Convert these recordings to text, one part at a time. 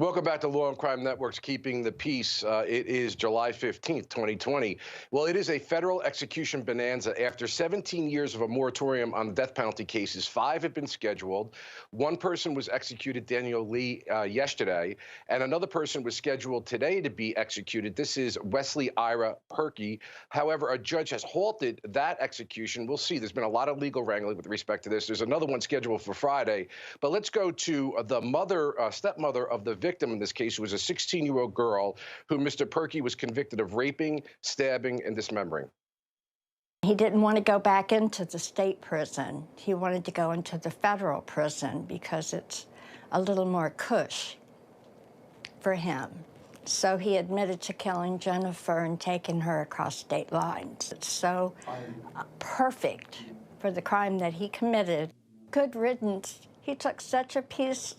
Welcome back to Law and Crime Network's Keeping the Peace. It is July 15th, 2020. Well, it is a federal execution bonanza. After 17 years of a moratorium on death penalty cases, 5 have been scheduled. One person was executed, Daniel Lee, yesterday, and another person was scheduled today to be executed. This is Wesley Purkey. However, a judge has halted that execution. We'll see. There's been a lot of legal wrangling with respect to this. There's another one scheduled for Friday. But let's go to the mother, stepmother of the victim in this case, who was a 16-year-old girl who Mr. Purkey was convicted of raping, stabbing, and dismembering. He didn't want to go back into the state prison. He wanted to go into the federal prison because it's a little more cush for him. So he admitted to killing Jennifer and taking her across state lines. It's so perfect for the crime that he committed. Good riddance. He took such a piece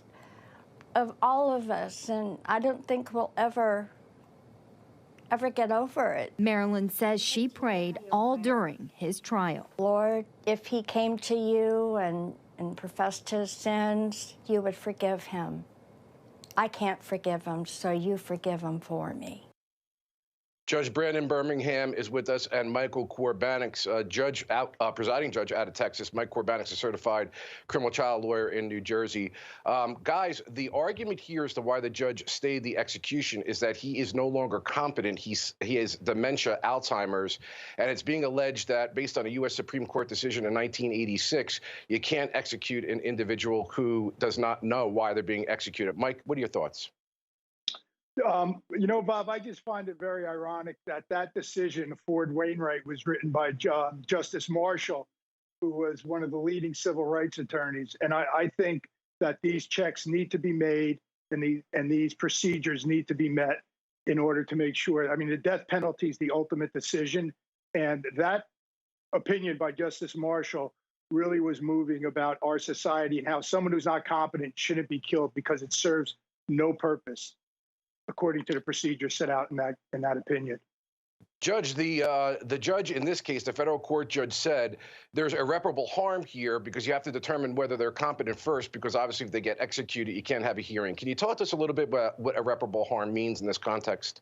of all of us, and I don't think we'll ever get over it. Marilyn says she prayed all during his trial. Lord, if he came to you and professed his sins, you would forgive him. I can't forgive him, so you forgive him for me. Judge Brandon Birmingham is with us, and Michael Korbanix, presiding judge out of Texas. Mike Korbanix, a certified criminal trial lawyer in New Jersey. Guys, the argument here as to why the judge stayed the execution is that he is no longer competent. He has dementia, Alzheimer's, and it's being alleged that based on a U.S. Supreme Court decision in 1986, you can't execute an individual who does not know why they're being executed. Mike, what are your thoughts? You know, Bob, I just find it very ironic that that decision, Ford Wainwright, was written by Justice Marshall, who was one of the leading civil rights attorneys. And I think that these checks need to be made and these procedures need to be met in order to make sure. I mean, the death penalty is the ultimate decision. And that opinion by Justice Marshall really was moving about our society and how someone who's not competent shouldn't be killed because it serves no purpose, according to the procedure set out in that opinion. Judge, the judge in this case, the federal court judge, said there's irreparable harm here because you have to determine whether they're competent first, because obviously if they get executed, you can't have a hearing. Can you talk to us a little bit about what irreparable harm means in this context?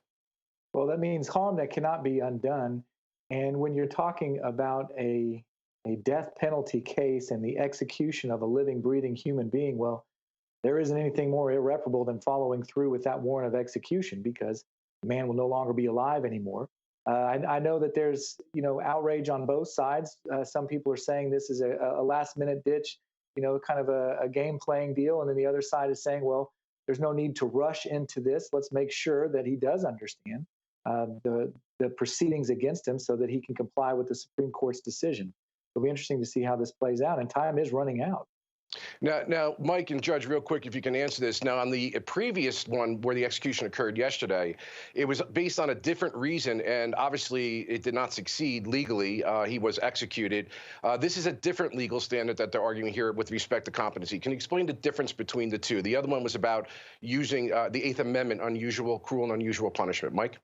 Well, that means harm that cannot be undone. And when you're talking about a death penalty case and the execution of a living, breathing human being, well, there isn't anything more irreparable than following through with that warrant of execution, because the man will no longer be alive anymore. I know that there's, outrage on both sides. Some people are saying this is a last-minute ditch, kind of a game-playing deal. And then the other side is saying, well, there's no need to rush into this. Let's make sure that he does understand the proceedings against him so that he can comply with the Supreme Court's decision. It'll be interesting to see how this plays out, and time is running out. Now, Mike and Judge, real quick, if you can answer this. Now, on the previous one where the execution occurred yesterday, it was based on a different reason, and obviously it did not succeed legally. He was executed. This is a different legal standard that they're arguing here with respect to competency. Can you explain the difference between the two? The other one was about using the Eighth Amendment, unusual, cruel, and unusual punishment. Mike?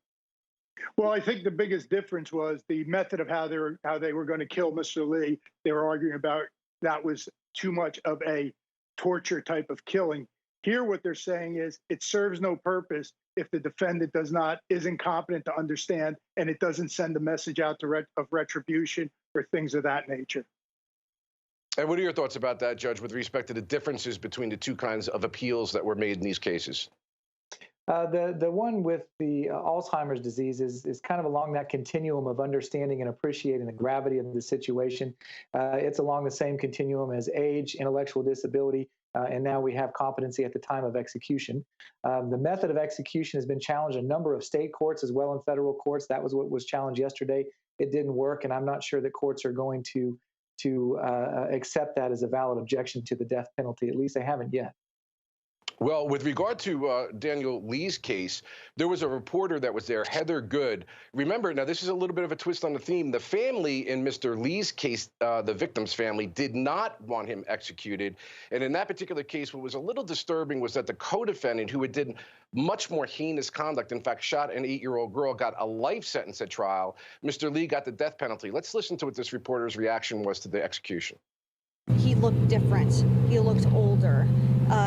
Well, I think the biggest difference was the method of how they were going to kill Mr. Lee. They were arguing about that was too much of a torture type of killing. Here, what they're saying is it serves no purpose if the defendant isn't competent to understand, and it doesn't send a message out of retribution or things of that nature. And what are your thoughts about that, Judge, with respect to the differences between the two kinds of appeals that were made in these cases? The one with the Alzheimer's disease is kind of along that continuum of understanding and appreciating the gravity of the situation. It's along the same continuum as age, intellectual disability, and now we have competency at the time of execution. The method of execution has been challenged in a number of state courts as well in federal courts. That was what was challenged yesterday. It didn't work, and I'm not sure that courts are going to accept that as a valid objection to the death penalty. At least they haven't yet. Well, with regard to Daniel Lee's case, there was a reporter that was there, Heather Good. Remember, now this is a little bit of a twist on the theme. The family in Mr. Lee's case, the victim's family, did not want him executed. And in that particular case, what was a little disturbing was that the co-defendant, who had did much more heinous conduct, in fact, shot an 8-year-old girl, got a life sentence at trial. Mr. Lee got the death penalty. Let's listen to what this reporter's reaction was to the execution. He looked different. He looked older.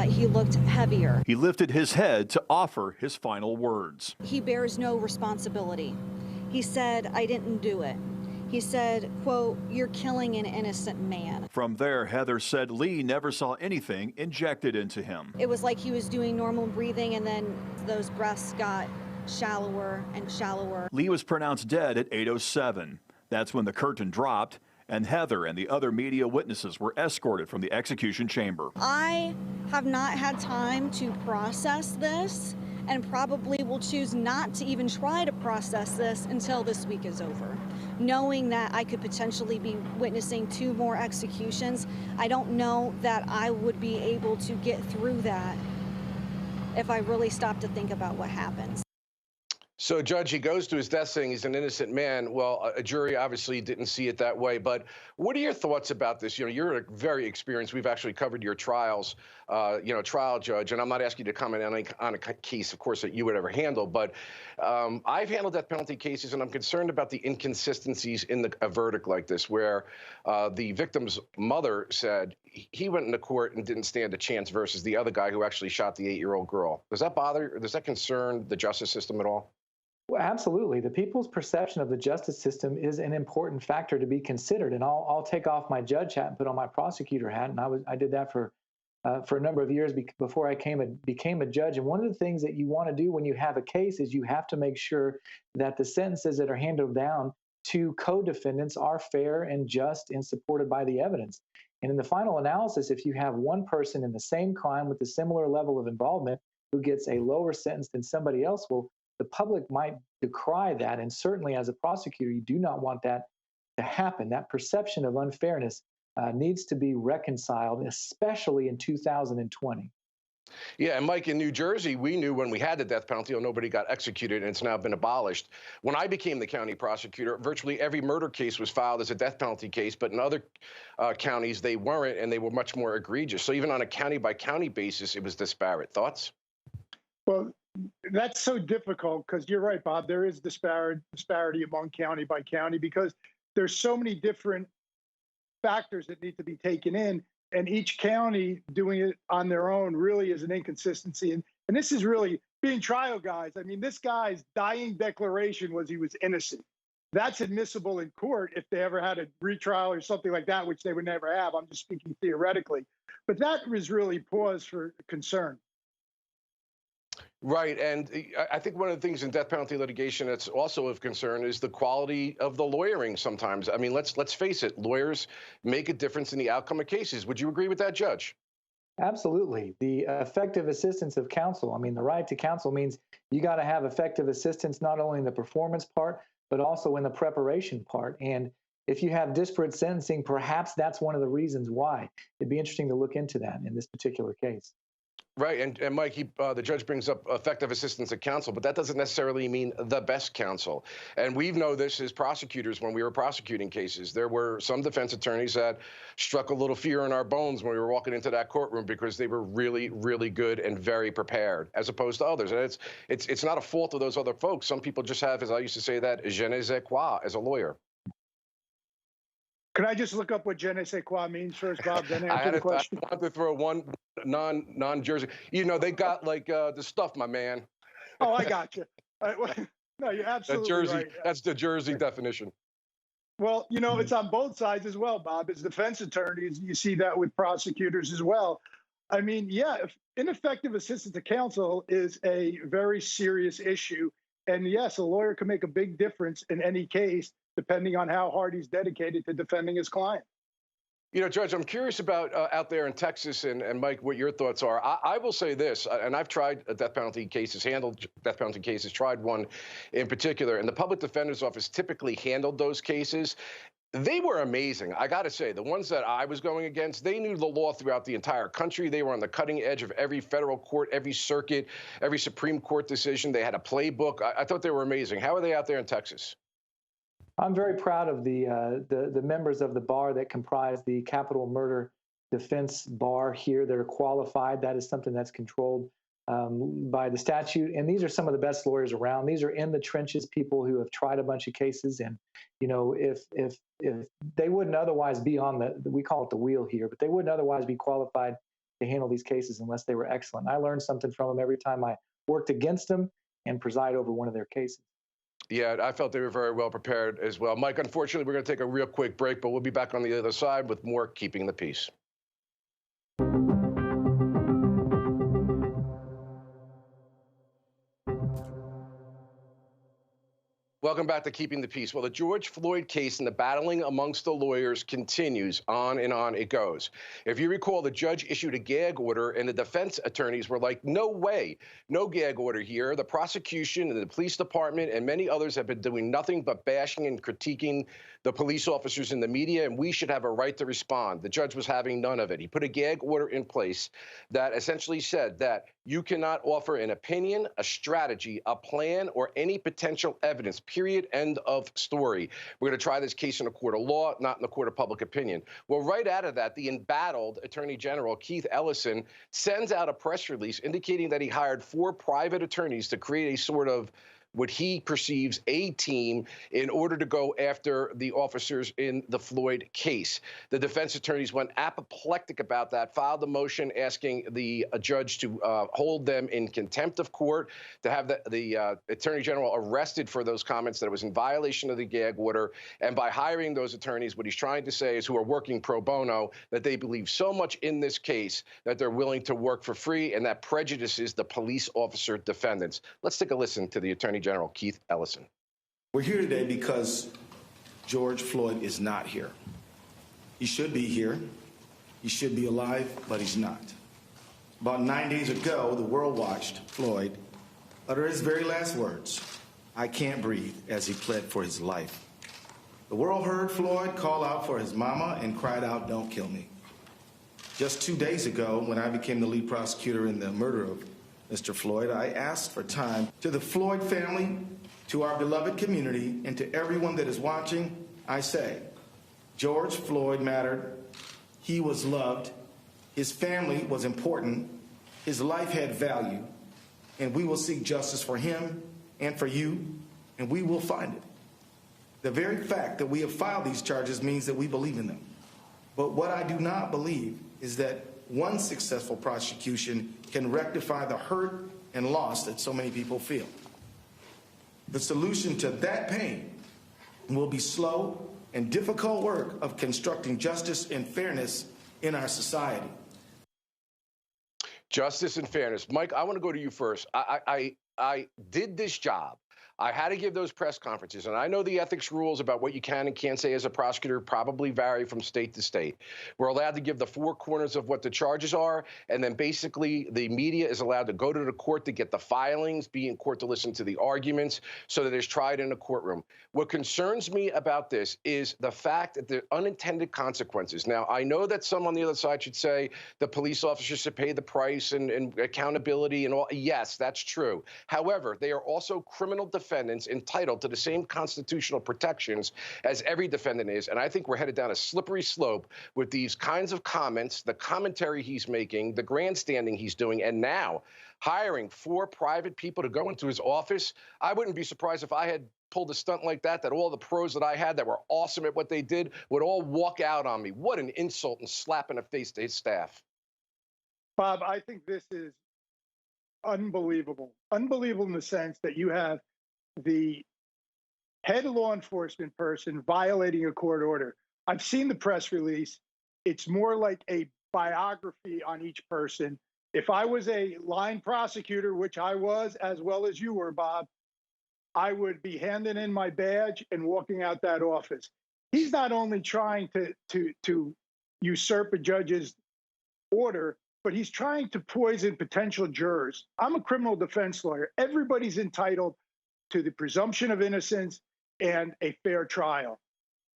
He looked heavier. He lifted his head to offer his final words. He bears no responsibility. He said, "I didn't do it." He said, quote, "You're killing an innocent man." From there, Heather said Lee never saw anything injected into him. It was like he was doing normal breathing, and then those breaths got shallower and shallower. Lee was pronounced dead at 8:07. That's when the curtain dropped, and Heather and the other media witnesses were escorted from the execution chamber. I have not had time to process this, and probably will choose not to even try to process this until this week is over. Knowing that I could potentially be witnessing 2 more executions, I don't know that I would be able to get through that if I really stop to think about what happens. So, Judge, he goes to his death saying he's an innocent man. Well, a jury obviously didn't see it that way. But what are your thoughts about this? You know, you're very experienced. We've actually covered your trials, trial judge. And I'm not asking you to comment on a case, of course, that you would ever handle. But I've handled death penalty cases, and I'm concerned about the inconsistencies in a verdict like this, where the victim's mother said he went into court and didn't stand a chance versus the other guy who actually shot the 8-year-old girl. Does that bother, or does that concern the justice system at all? Well, absolutely. The people's perception of the justice system is an important factor to be considered. And I'll take off my judge hat and put on my prosecutor hat. And I did that for a number of years before I became a judge. And one of the things that you want to do when you have a case is you have to make sure that the sentences that are handed down to co-defendants are fair and just and supported by the evidence. And in the final analysis, if you have one person in the same crime with a similar level of involvement who gets a lower sentence than somebody else, well, the public might decry that. And certainly as a prosecutor, you do not want that to happen. That perception of unfairness needs to be reconciled, especially in 2020. Yeah, and Mike, in New Jersey, we knew when we had the death penalty, nobody got executed, and it's now been abolished. When I became the county prosecutor, virtually every murder case was filed as a death penalty case, but in other counties, they weren't, and they were much more egregious. So even on a county-by-county basis, it was disparate. Thoughts? Well, that's so difficult because you're right, Bob. There is disparity among county by county because there's so many different factors that need to be taken in, and each county doing it on their own really is an inconsistency. And this is really being trial guys. I mean, this guy's dying declaration was he was innocent. That's admissible in court if they ever had a retrial or something like that, which they would never have. I'm just speaking theoretically. But that was really cause for concern. Right, and I think one of the things in death penalty litigation that's also of concern is the quality of the lawyering sometimes. I mean, let's face it, lawyers make a difference in the outcome of cases. Would you agree with that, Judge? Absolutely. The effective assistance of counsel. I mean, the right to counsel means you got to have effective assistance not only in the performance part, but also in the preparation part. And if you have disparate sentencing, perhaps that's one of the reasons why. It'd be interesting to look into that in this particular case. Right, and Mike, the judge brings up effective assistance of counsel, but that doesn't necessarily mean the best counsel. And we know this as prosecutors when we were prosecuting cases. There were some defense attorneys that struck a little fear in our bones when we were walking into that courtroom because they were really, really good and very prepared, as opposed to others. And it's not a fault of those other folks. Some people just have, as I used to say, that je ne sais quoi as a lawyer. Can I just look up what je ne sais quoi means first, Bob? Then answer the question. I wanted to throw one non-Jersey. You know, they got like the stuff, my man. Oh, I got you. No, you're absolutely right. That's the Jersey definition. Well, you know, it's on both sides as well, Bob. As defense attorneys, you see that with prosecutors as well. I mean, yeah, ineffective assistance to counsel is a very serious issue. And yes, a lawyer can make a big difference in any case, depending on how hard he's dedicated to defending his client. You know, Judge, I'm curious about out there in Texas, and Mike, what your thoughts are. I will say this, and I've tried death penalty cases, handled death penalty cases, tried one in particular, and the public defender's office typically handled those cases. They were amazing. I got to say, the ones that I was going against, they knew the law throughout the entire country. They were on the cutting edge of every federal court, every circuit, every Supreme Court decision. They had a playbook. I thought they were amazing. How are they out there in Texas? I'm very proud of the members of the bar that comprise the capital murder defense bar here that are qualified. That is something that's controlled by the statute. And these are some of the best lawyers around. These are in the trenches, people who have tried a bunch of cases. And, you know, if they wouldn't otherwise be on we call it the wheel here, but they wouldn't otherwise be qualified to handle these cases unless they were excellent. I learned something from them every time I worked against them and preside over one of their cases. Yeah, I felt they were very well prepared as well. Mike, unfortunately, we're going to take a real quick break, but we'll be back on the other side with more Keeping the Peace. Welcome back to Keeping the Peace. Well, the George Floyd case and the battling amongst the lawyers continues. On and on it goes. If you recall, the judge issued a gag order, and the defense attorneys were like, no way, no gag order here. The prosecution and the police department and many others have been doing nothing but bashing and critiquing the police officers in the media, and we should have a right to respond. The judge was having none of it. He put a gag order in place that essentially said that you cannot offer an opinion, a strategy, a plan, or any potential evidence, period, end of story. We're going to try this case in a court of law, not in the court of public opinion. Well, right out of that, the embattled Attorney General, Keith Ellison, sends out a press release indicating that he hired 4 private attorneys to create a sort of what he perceives a team in order to go after the officers in the Floyd case. The defense attorneys went apoplectic about that, filed a motion asking the judge to hold them in contempt of court, to have the Attorney General arrested for those comments that it was in violation of the gag order. And by hiring those attorneys, what he's trying to say is, who are working pro bono, that they believe so much in this case that they're willing to work for free, and that prejudices the police officer defendants. Let's take a listen to the Attorney General, Keith Ellison. We're here today because George Floyd is not here. He should be here. He should be alive, but he's not. About 9 days ago, the world watched Floyd utter his very last words, "I can't breathe," as he pled for his life. The world heard Floyd call out for his mama and cried out, "Don't kill me." Just 2 days ago, when I became the lead prosecutor in the murder of Mr. Floyd, I asked for time. To the Floyd family, to our beloved community, and to everyone that is watching, I say, George Floyd mattered. He was loved. His family was important. His life had value. And we will seek justice for him and for you, and we will find it. The very fact that we have filed these charges means that we believe in them. But what I do not believe is that one successful prosecution can rectify the hurt and loss that so many people feel. The solution to that pain will be slow and difficult work of constructing justice and fairness in our society. Justice and fairness. Mike, I want to go to you first. I did this job. I had to give those press conferences, and I know the ethics rules about what you can and can't say as a prosecutor probably vary from state to state. We're allowed to give the 4 corners of what the charges are, and then basically the media is allowed to go to the court to get the filings, be in court to listen to the arguments, so that it's tried in a courtroom. What concerns me about this is the fact that there are unintended consequences. Now, I know that some on the other side should say the police officers should pay the price and accountability and all. Yes, that's true. However, they are also criminal defendants entitled to the same constitutional protections as every defendant is. And I think we're headed down a slippery slope with these kinds of comments, the commentary he's making, the grandstanding he's doing, and now hiring 4 private people to go into his office. I wouldn't be surprised if I had pulled a stunt like that all the pros that I had that were awesome at what they did would all walk out on me. What an insult and slap in the face to his staff. Bob, I think this is unbelievable. Unbelievable in the sense that you have the head law enforcement person violating a court order. I've seen the press release. It's more like a biography on each person. If I was a line prosecutor, which I was, as well as you were, Bob, I would be handing in my badge and walking out that office. He's not only trying to usurp a judge's order, but he's trying to poison potential jurors. I'm a criminal defense lawyer. Everybody's entitled to the presumption of innocence and a fair trial.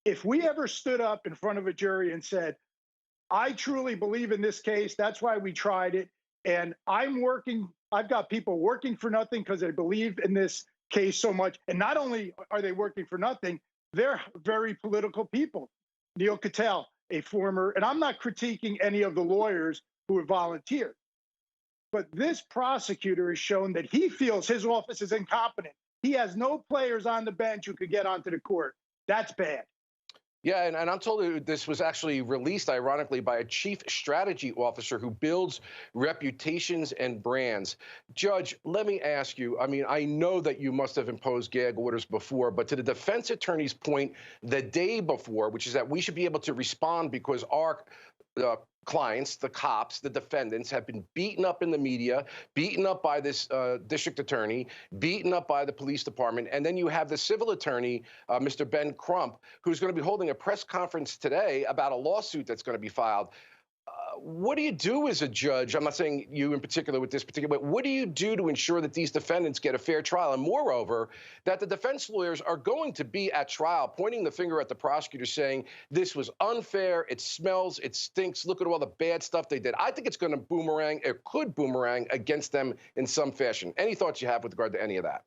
If we ever stood up in front of a jury and said, I truly believe in this case, that's why we tried it, and I've got people working for nothing because they believe in this case so much, and not only are they working for nothing, they're very political people. Neil Cattell, a former, and I'm not critiquing any of the lawyers who have volunteered, But this prosecutor has shown that he feels his office is incompetent. He has no players on the bench who could get onto the court. That's bad. Yeah, and I'm told that this was actually released, ironically, by a chief strategy officer who builds reputations and brands. Judge, let me ask you, I mean, I know that you must have imposed gag orders before, but to the defense attorney's point the day before, which is that we should be able to respond because our clients, the cops, the defendants, have been beaten up in the media, beaten up by this district attorney, beaten up by the police department. And then you have the civil attorney, Mr. Ben Crump, who's going to be holding a press conference today about a lawsuit that's going to be filed. What do you do as a judge? I'm not saying you in particular with this particular, but what do you do to ensure that these defendants get a fair trial? And moreover, that the defense lawyers are going to be at trial pointing the finger at the prosecutor saying, this was unfair, it smells, it stinks, look at all the bad stuff they did. I think it's going to boomerang, it could boomerang against them in some fashion. Any thoughts you have with regard to any of that?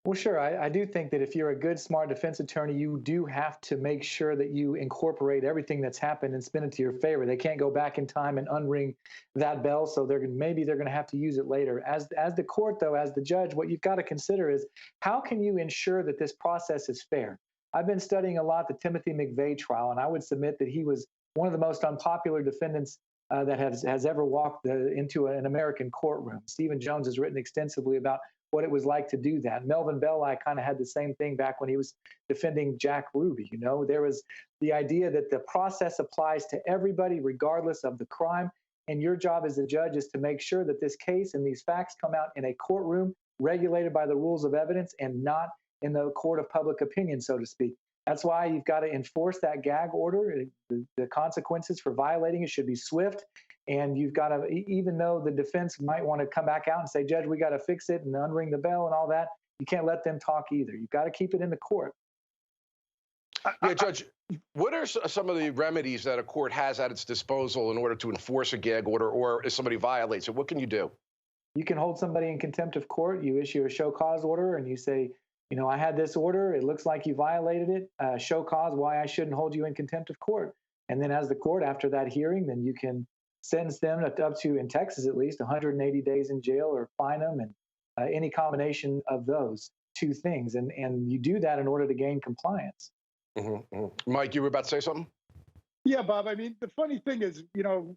Well, sure. I do think that if you're a good, smart defense attorney, you do have to make sure that you incorporate everything that's happened and spin it to your favor. They can't go back in time and unring that bell, so maybe they're going to have to use it later. As the court, though, as the judge, what you've got to consider is how can you ensure that this process is fair? I've been studying a lot the Timothy McVeigh trial, and I would submit that he was one of the most unpopular defendants that has ever walked into an American courtroom. Stephen Jones has written extensively about what it was like to do that. Melvin Belli kind of had the same thing back when he was defending Jack Ruby. You know, there was the idea that the process applies to everybody regardless of the crime. And your job as a judge is to make sure that this case and these facts come out in a courtroom regulated by the rules of evidence and not in the court of public opinion, so to speak. That's why you've got to enforce that gag order. The consequences for violating it should be swift. And you've got to, even though the defense might want to come back out and say, Judge, we got to fix it and unring the bell and all that, you can't let them talk either. You've got to keep it in the court. Yeah, Judge, what are some of the remedies that a court has at its disposal in order to enforce a gag order, or if somebody violates it, what can you do? You can hold somebody in contempt of court. You issue a show cause order and you say, you know, I had this order. It looks like you violated it. Show cause why I shouldn't hold you in contempt of court. And then as the court, after that hearing, then you can sentence them up to, in Texas at least, 180 days in jail or fine them, and any combination of those two things. And you do that in order to gain compliance. Mm-hmm, mm-hmm. Mike, you were about to say something? Yeah, Bob. I mean, the funny thing is, you know,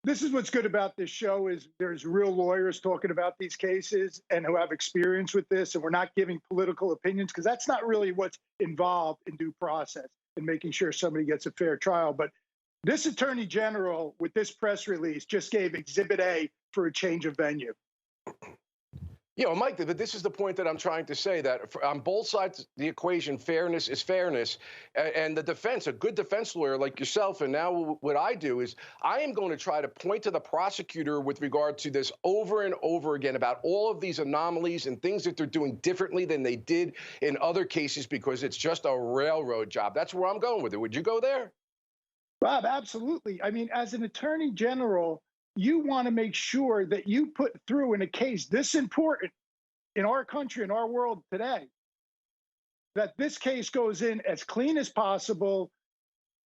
this is what's good about this show is there's real lawyers talking about these cases and who have experience with this, and we're not giving political opinions because that's not really what's involved in due process and making sure somebody gets a fair trial. But this attorney general with this press release just gave Exhibit A for a change of venue. You know, Mike, but this is the point that I'm trying to say, that on both sides of the equation, fairness is fairness. And the defense, a good defense lawyer like yourself, and now what I do is I am going to try to point to the prosecutor with regard to this over and over again about all of these anomalies and things that they're doing differently than they did in other cases because it's just a railroad job. That's where I'm going with it. Would you go there? Bob, absolutely. I mean, as an attorney general, you want to make sure that you put through in a case this important in our country, in our world today, that this case goes in as clean as possible,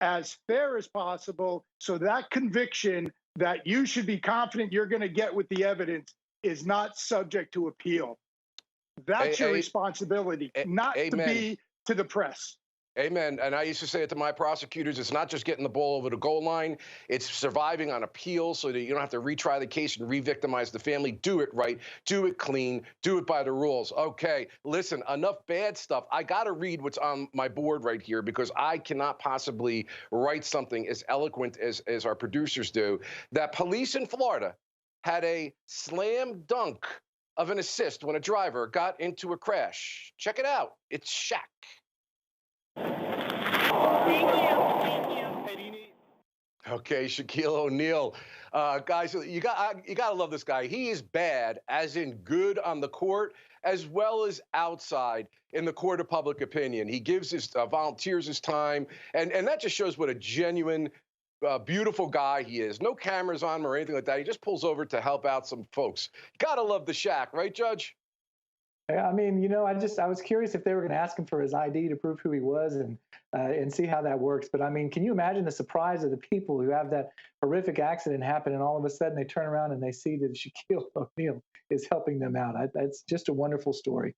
as fair as possible, so that conviction that you should be confident you're going to get with the evidence is not subject to appeal. That's your responsibility, not to be to the press. Amen. And I used to say it to my prosecutors, it's not just getting the ball over the goal line, it's surviving on appeal so that you don't have to retry the case and re-victimize the family. Do it right, do it clean, do it by the rules. Okay, listen, enough bad stuff. I got to read what's on my board right here because I cannot possibly write something as eloquent as our producers do. That police in Florida had a slam dunk of an assist when a driver got into a crash. Check it out. It's Shaq. Thank you. Okay, Shaquille O'Neal. Guys, you got to love this guy. He is bad, as in good on the court, as well as outside in the court of public opinion. He gives his volunteers his time, and that just shows what a genuine, beautiful guy he is. No cameras on him or anything like that. He just pulls over to help out some folks. Got to love the Shaq, right, Judge? I mean, you know, I was curious if they were going to ask him for his ID to prove who he was and see how that works. But I mean, can you imagine the surprise of the people who have that horrific accident happen, and all of a sudden they turn around and they see that Shaquille O'Neal is helping them out? That's just a wonderful story.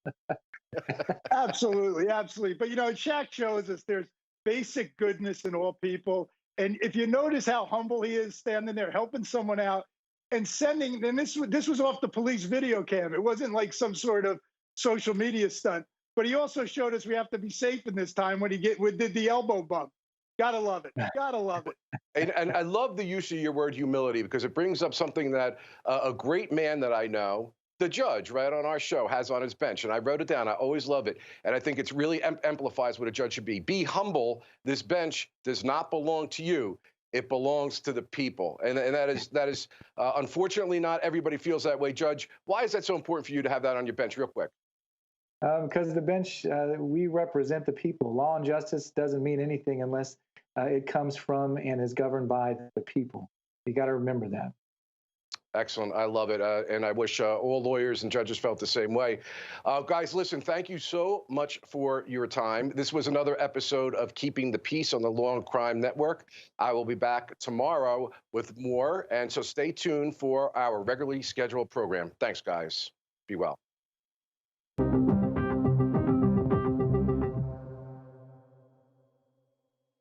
Absolutely, absolutely. But you know, Shaq shows us there's basic goodness in all people. And if you notice how humble he is, standing there helping someone out and sending, and this was off the police video cam. It wasn't like some sort of social media stunt. But he also showed us we have to be safe in this time when he did the elbow bump. Gotta love it. Gotta love it. And I love the use of your word humility, because it brings up something that a great man that I know, the judge right on our show, has on his bench. And I wrote it down. I always love it. And I think it's really amplifies what a judge should be. Be humble. This bench does not belong to you. It belongs to the people. And that is unfortunately, not everybody feels that way. Judge, why is that so important for you to have that on your bench real quick? Because the bench, we represent the people. Law and justice doesn't mean anything unless it comes from and is governed by the people. You got to remember that. Excellent. I love it. And I wish all lawyers and judges felt the same way. Guys, listen, thank you so much for your time. This was another episode of Keeping the Peace on the Law&Crime Network. I will be back tomorrow with more. And so stay tuned for our regularly scheduled program. Thanks, guys. Be well.